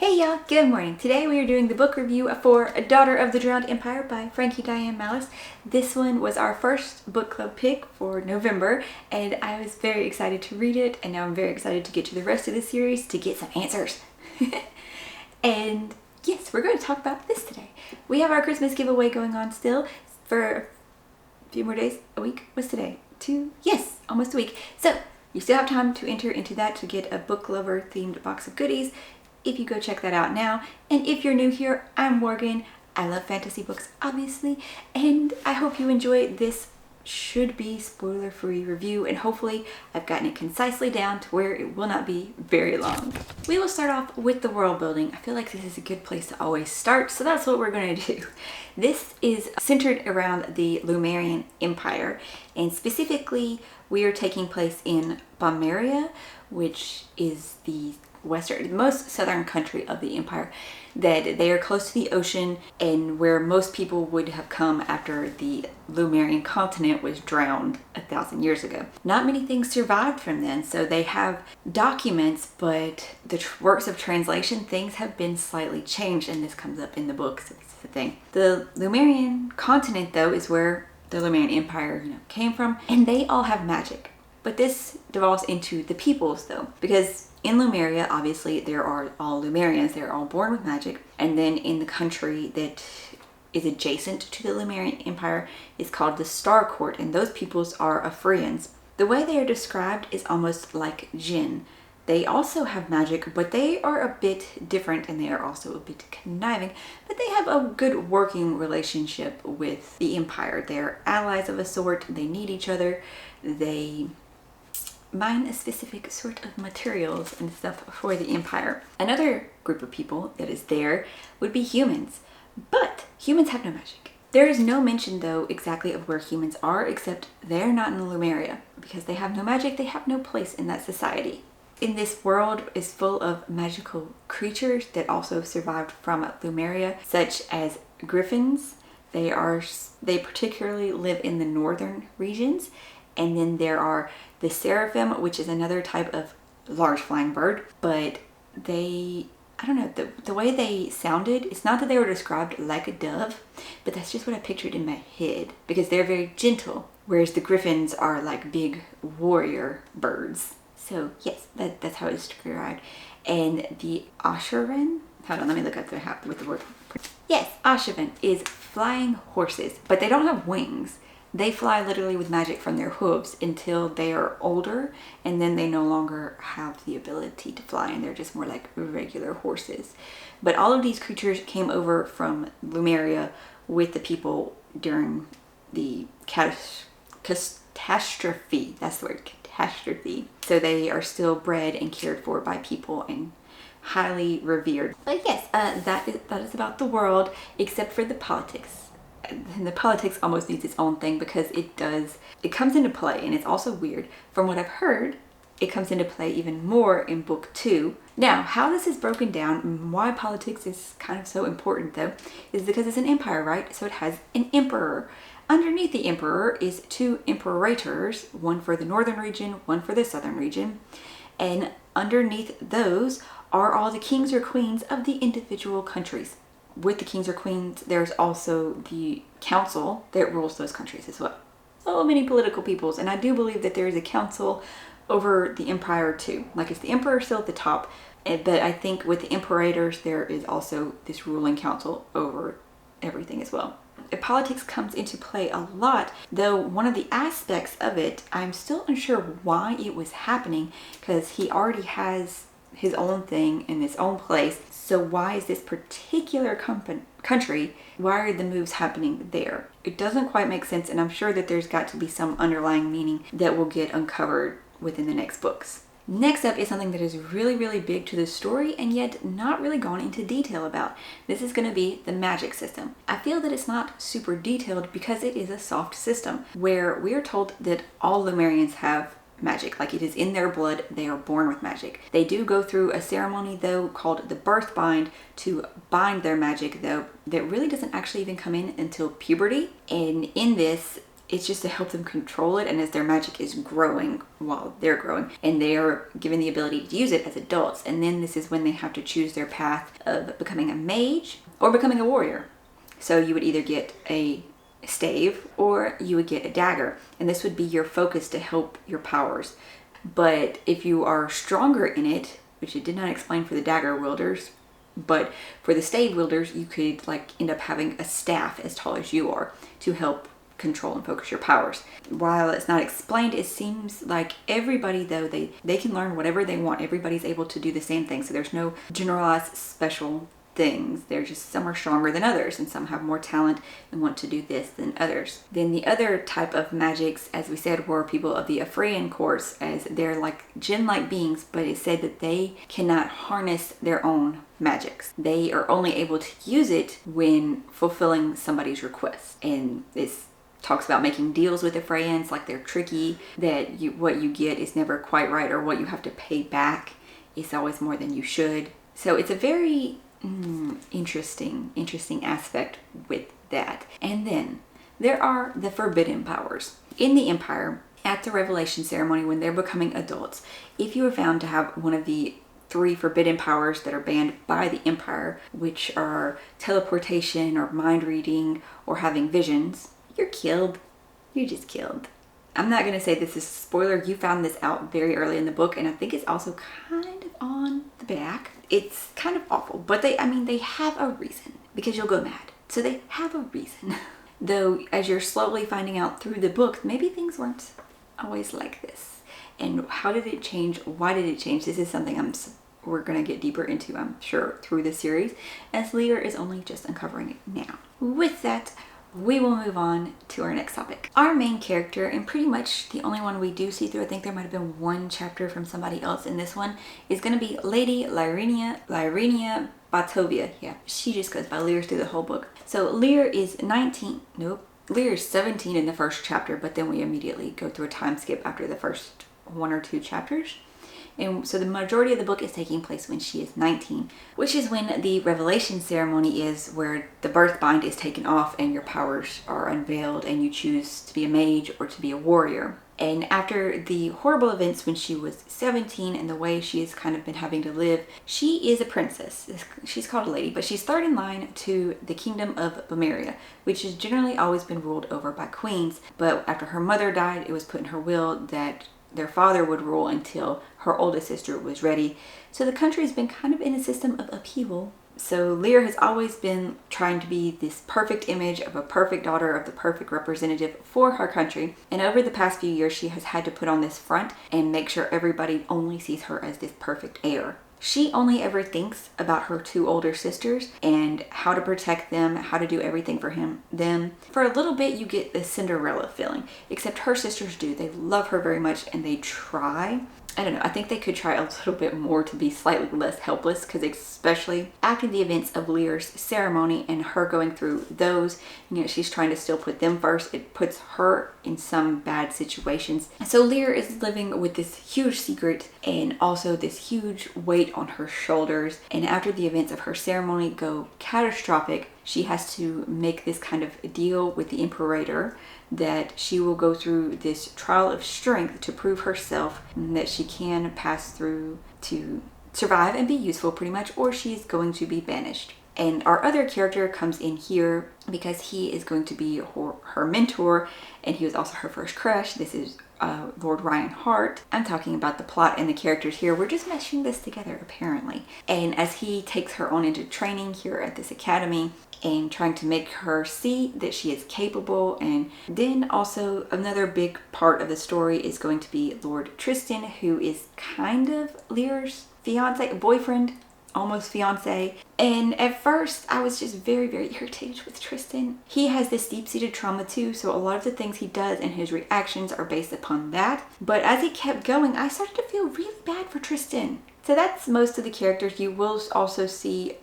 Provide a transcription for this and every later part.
Hey y'all, good morning. Today we are doing the book review for A Daughter of the Drowned Empire by Frankie Diane Mallis. This one was our first book club pick for November and I was very excited to read it, and now I'm very excited to get to the rest of the series to get some answers. And yes, we're going to talk about this today. We have our Christmas giveaway going on still for a few more days. A week? What's today? Yes, almost a week. So you still have time to enter into that to get a book lover themed box of goodies if you go check that out now. And if you're new here, I'm Morgan. I love fantasy books, obviously, and I hope you enjoy this should be spoiler-free review, and hopefully I've gotten it concisely down to where it will not be very long. We will start off with the world building. I feel like this is a good place to always start, so that's what we're going to do. This is centered around the Lumerian Empire, and specifically we are taking place in Pomeria, which is the most southern country of the empire, that they are close to the ocean and where most people would have come after the Lumerian continent was drowned 1,000 years ago. Not many things survived from then, so they have documents, but the works of translation, things have been slightly changed, and this comes up in the book, so this is the thing. The Lumerian continent, though, is where the Lumerian Empire came from, and they all have magic. But this devolves into the peoples, though, because in Lumeria, obviously, there are all Lumerians. They're all born with magic. And then in the country that is adjacent to the Lumerian Empire is called the Star Court, and those peoples are Afrians. The way they are described is almost like Jinn. They also have magic, but they are a bit different, and they are also a bit conniving, but they have a good working relationship with the Empire. They're allies of a sort. They need each other. They mine a specific sort of materials and stuff for the Empire. Another group of people that is there would be humans, but humans have no magic. There is no mention, though, exactly of where humans are, except they're not in Lumeria. Because they have no magic, they have no place in that society. In this world is full of magical creatures that also survived from Lumeria, such as griffins. They particularly live in the northern regions. And then there are the seraphim, which is another type of large flying bird, but I don't know, the way they sounded, it's not that they were described like a dove, but that's just what I pictured in my head, because they're very gentle, whereas the griffins are like big warrior birds. So yes, that's how it's described. And the Asherin, hold on, let me look up with the word. Yes, Asherin is flying horses, but they don't have wings. They fly literally with magic from their hooves until they are older, and then they no longer have the ability to fly, and they're just more like regular horses. But all of these creatures came over from Lumeria with the people during the catastrophe. That's the word, catastrophe. So they are still bred and cared for by people and highly revered. But yes, that is about the world, except for the politics. And the politics almost needs its own thing, because it comes into play, and it's also weird. From what I've heard, it comes into play even more in book 2. Now, how this is broken down and why politics is kind of so important, though, is because it's an empire, right? So it has an emperor. Underneath the emperor is 2 imperators, one for the northern region, one for the southern region. And underneath those are all the kings or queens of the individual countries. With the kings or queens, there's also the council that rules those countries as well. So many political peoples, and I do believe that there is a council over the empire too. Like, it's the emperor still at the top, but I think with the imperators, there is also this ruling council over everything as well. Politics comes into play a lot, though one of the aspects of it, I'm still unsure why it was happening, because he already has his own thing in his own place. So why is this particular country, why are the moves happening there? It doesn't quite make sense, and I'm sure that there's got to be some underlying meaning that will get uncovered within the next books. Next up is something that is really, really big to the story, and yet not really gone into detail about. This is going to be the magic system. I feel that it's not super detailed because it is a soft system, where we are told that all Lumerians have magic, like it is in their blood. They are born with magic. They do go through a ceremony, though, called the birth bind to bind their magic, though, that really doesn't actually even come in until puberty. And in this, it's just to help them control it, and as their magic is growing while they're growing, and they are given the ability to use it as adults. And then this is when they have to choose their path of becoming a mage or becoming a warrior. So you would either get a stave or you would get a dagger, and this would be your focus to help your powers. But if you are stronger in it, which it did not explain for the dagger wielders, but for the stave wielders, you could like end up having a staff as tall as you are to help control and focus your powers. While it's not explained, it seems like everybody, though, they can learn whatever they want. Everybody's able to do the same thing. So there's no generalized special things. They're just, some are stronger than others, and some have more talent and want to do this than others. Then the other type of magics, as we said, were people of the Ephraim courts, as they're like jinn-like beings, but it said that they cannot harness their own magics. They are only able to use it when fulfilling somebody's request. And this talks about making deals with Ephraimians, like they're tricky, that what you get is never quite right, or what you have to pay back is always more than you should. So it's a very interesting aspect with that. And then there are the forbidden powers. In the Empire, at the revelation ceremony, when they're becoming adults, if you are found to have one of the 3 forbidden powers that are banned by the Empire, which are teleportation or mind reading or having visions, you're killed. You're just killed. I'm not going to say this is a spoiler. You found this out very early in the book, and I think it's also kind of on the back. It's kind of awful, but they have a reason, because you'll go mad. So they have a reason. Though, as you're slowly finding out through the book, maybe things weren't always like this. And how did it change? Why did it change? This is something we're going to get deeper into, I'm sure, through the series, as Lear is only just uncovering it now. With that, we will move on to our next topic. Our main character, and pretty much the only one we do see through, I think there might have been one chapter from somebody else in this one, is going to be Lady Lyrenia Batovia. Yeah, she just goes by Lear through the whole book. So Lear is 19. Nope. Lear is 17 in the first chapter, but then we immediately go through a time skip after the first 1 or 2 chapters. And so the majority of the book is taking place when she is 19, which is when the revelation ceremony is, where the birth bind is taken off and your powers are unveiled and you choose to be a mage or to be a warrior. And after the horrible events when she was 17 and the way she has kind of been having to live, she is a princess. She's called a lady, but she's third in line to the kingdom of Bavaria, which has generally always been ruled over by queens. But after her mother died, it was put in her will that their father would rule until her oldest sister was ready. So the country has been kind of in a system of upheaval. So Lear has always been trying to be this perfect image of a perfect daughter, of the perfect representative for her country. And over the past few years, she has had to put on this front and make sure everybody only sees her as this perfect heir. She only ever thinks about her 2 older sisters and how to protect them, how to do everything for them. For a little bit, you get the Cinderella feeling, except her sisters do. They love her very much and they try. I don't know, I think they could try a little bit more to be slightly less helpless, because especially after the events of Lear's ceremony and her going through those, she's trying to still put them first. It puts her in some bad situations. So Lear is living with this huge secret and also this huge weight on her shoulders. And after the events of her ceremony go catastrophic, she has to make this kind of deal with the Imperator that she will go through this trial of strength to prove herself that she can pass through to survive and be useful pretty much, or she's going to be banished. And our other character comes in here because he is going to be her mentor, and he was also her first crush. This is Lord Ryan Hart. I'm talking about the plot and the characters here. We're just meshing this together apparently. And as he takes her on into training here at this academy and trying to make her see that she is capable. And then also another big part of the story is going to be Lord Tristan, who is kind of Lear's boyfriend, almost fiance. And at first I was just very, very irritated with Tristan. He has this deep-seated trauma too, so a lot of the things he does and his reactions are based upon that. But as he kept going, I started to feel really bad for Tristan. So that's most of the characters. You will also see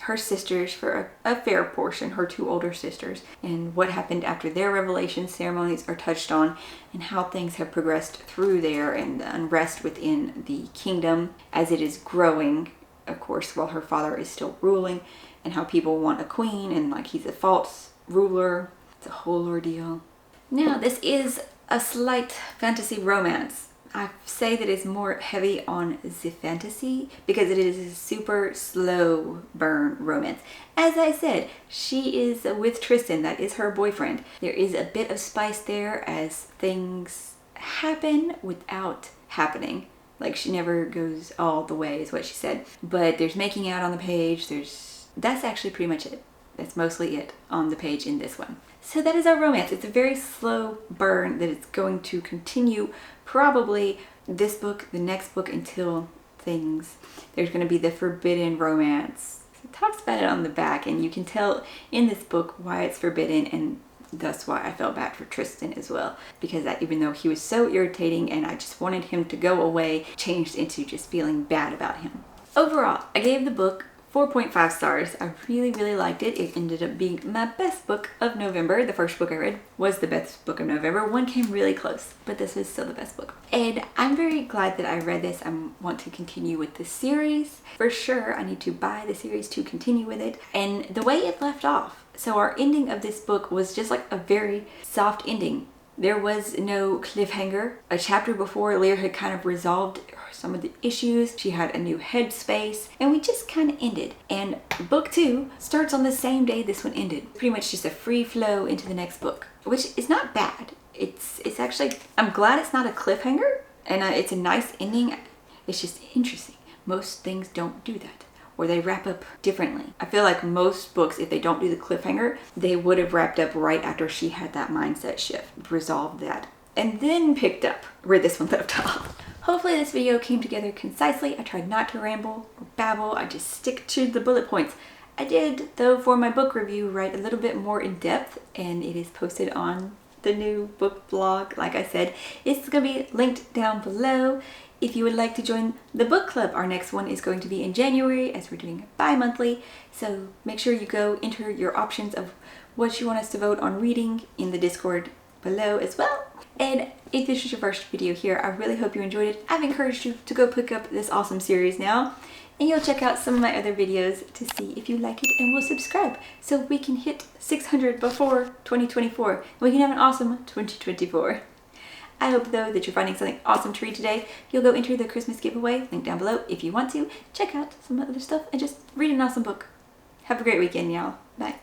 her sisters for a fair portion, her 2 older sisters, and what happened after their revelation ceremonies are touched on, and how things have progressed through there, and the unrest within the kingdom as it is growing, of course, while her father is still ruling, and how people want a queen and like he's a false ruler. It's a whole ordeal. Now, this is a slight fantasy romance. I say that it's more heavy on the fantasy because it is a super slow burn romance. As I said, she is with Tristan, that is her boyfriend. There is a bit of spice there as things happen without happening. Like, she never goes all the way is what she said. But there's making out on the page, that's actually pretty much it. That's mostly it on the page in this one. So that is our romance. It's a very slow burn that is going to continue probably this book, the next book, until there's going to be the forbidden romance. It talks about it on the back, and you can tell in this book why it's forbidden, and that's why I felt bad for Tristan as well, because even though he was so irritating and I just wanted him to go away, changed into just feeling bad about him. Overall, I gave the book 4.5 stars. I really, really liked it. It ended up being my best book of November. The first book I read was the best book of November. One came really close, but this was still the best book. And I'm very glad that I read this. I want to continue with the series. For sure, I need to buy the series to continue with it. And the way it left off. So our ending of this book was just like a very soft ending. There was no cliffhanger. A chapter before, Lear had kind of resolved some of the issues. She had a new headspace, and we just kind of ended. And book 2 starts on the same day this one ended. Pretty much just a free flow into the next book, which is not bad. It's actually, I'm glad it's not a cliffhanger, and it's a nice ending. It's just interesting. Most things don't do that, or they wrap up differently. I feel like most books, if they don't do the cliffhanger, they would have wrapped up right after she had that mindset shift, resolved that, and then picked up where this one left off. Hopefully this video came together concisely. I tried not to ramble or babble. I just stick to the bullet points. I did, though, for my book review, write a little bit more in depth, and it is posted on the new book blog. Like I said, it's going to be linked down below. If you would like to join the book club, our next one is going to be in January, as we're doing bi-monthly. So make sure you go enter your options of what you want us to vote on reading in the Discord below as well. And if this is your first video here, I really hope you enjoyed it. I've encouraged you to go pick up this awesome series now, and you'll check out some of my other videos to see if you like it, and will subscribe so we can hit 600 before 2024 and we can have an awesome 2024. I hope, though, that you're finding something awesome to read today. You'll go enter the Christmas giveaway, link down below if you want to. Check out some other stuff and just read an awesome book. Have a great weekend, y'all. Bye.